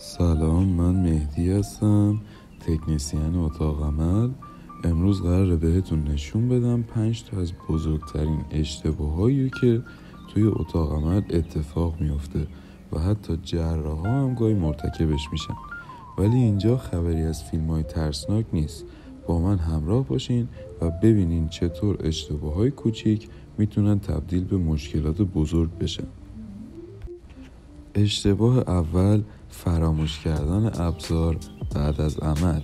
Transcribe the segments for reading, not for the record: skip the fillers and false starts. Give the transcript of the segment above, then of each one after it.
سلام، من مهدی هستم، تکنسین اتاق عمل. امروز قراره بهتون نشون بدم 5 تا از بزرگترین اشتباهایی که توی اتاق عمل اتفاق میفته و حتی جراحا هم گاهی مرتکبش میشن. ولی اینجا خبری از فیلم‌های ترسناک نیست. با من همراه باشین و ببینین چطور اشتباههای کوچیک میتونن تبدیل به مشکلات بزرگ بشن. اشتباه اول، فراموش کردن ابزار بعد از عمل.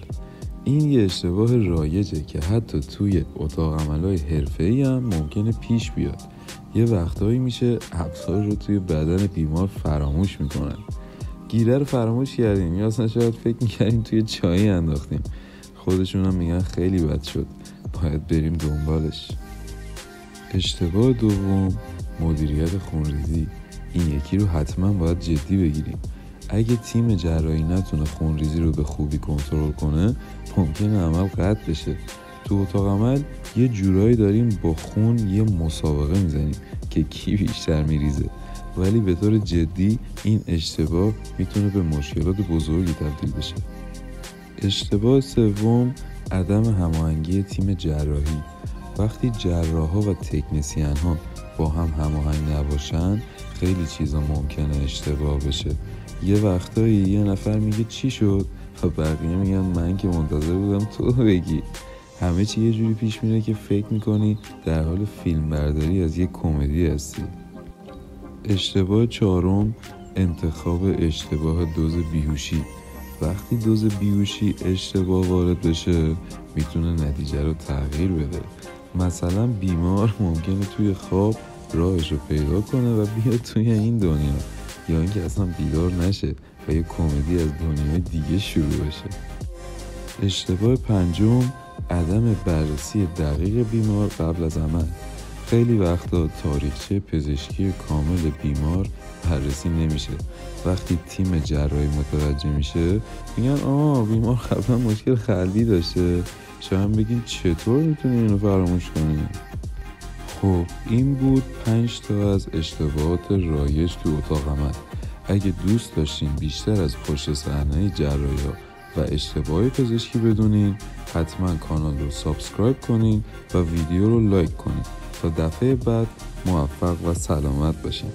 این یه اشتباه رایجه که حتی توی اتاق عملای حرفه‌ای هم ممکنه پیش بیاد. یه وقتایی میشه ابزار رو توی بدن بیمار فراموش میکنن. گیره رو فراموش کردیم یا اصلا شاید فکر میکردیم توی چایی انداختیم. خودشون هم میگن خیلی بد شد، باید بریم دنبالش. اشتباه دوم، مدیریت خونریزی. این یکی رو حتما باید جدی بگیریم. اگه تیم جراحی نتونه خونریزی رو به خوبی کنترل کنه، ممکنه عمل قطع بشه. تو اتاق عمل یه جورایی داریم با خون یه مسابقه میزنیم که کی بیشتر میریزه، ولی به طور جدی این اشتباه میتونه به مشکلات بزرگی تبدیل بشه. اشتباه سوم، عدم هماهنگی تیم جراحی. وقتی جراحا و تکنسین‌ها با هم هماهنگ نباشن، خیلی چیزا ممکنه اشتباه بشه. یه وقتایی یه نفر میگه چی شد و بقیه میگن من که منتظر بودم تو بگی. همه چی یه جوری پیش میره که فکر میکنی در حال فیلم برداری از یه کمدی هستی. اشتباه چهارم، انتخاب اشتباه دوز بیهوشی. وقتی دوز بیهوشی اشتباه وارد بشه، میتونه نتیجه رو تغییر بده. مثلا بیمار ممکنه توی خواب راهش رو پیدا کنه و بیاد توی این دنیا، یا اینکه اصلا بیدار نشه و یه کمدی از دنیای دیگه شروع بشه. اشتباه پنجم، عدم بررسی دقیق بیمار قبل از عمل. خیلی وقتا تاریخچه پزشکی کامل بیمار بررسی نمیشه. وقتی تیم جراحی متوجه میشه، میگن بیمار قبلا مشکل قلبی داشته. شما بگین چطور میتونی اینو فراموش کنی؟ خب این بود 5 تا از اشتباهات رایج تو اتاق عمل. اگه دوست داشتین بیشتر از پشت صحنه جراحی و اشتباه پزشکی بدونین، حتما کانال رو سابسکرایب کنین و ویدیو رو لایک کنین تا دفعه بعد موفق و سلامت باشین.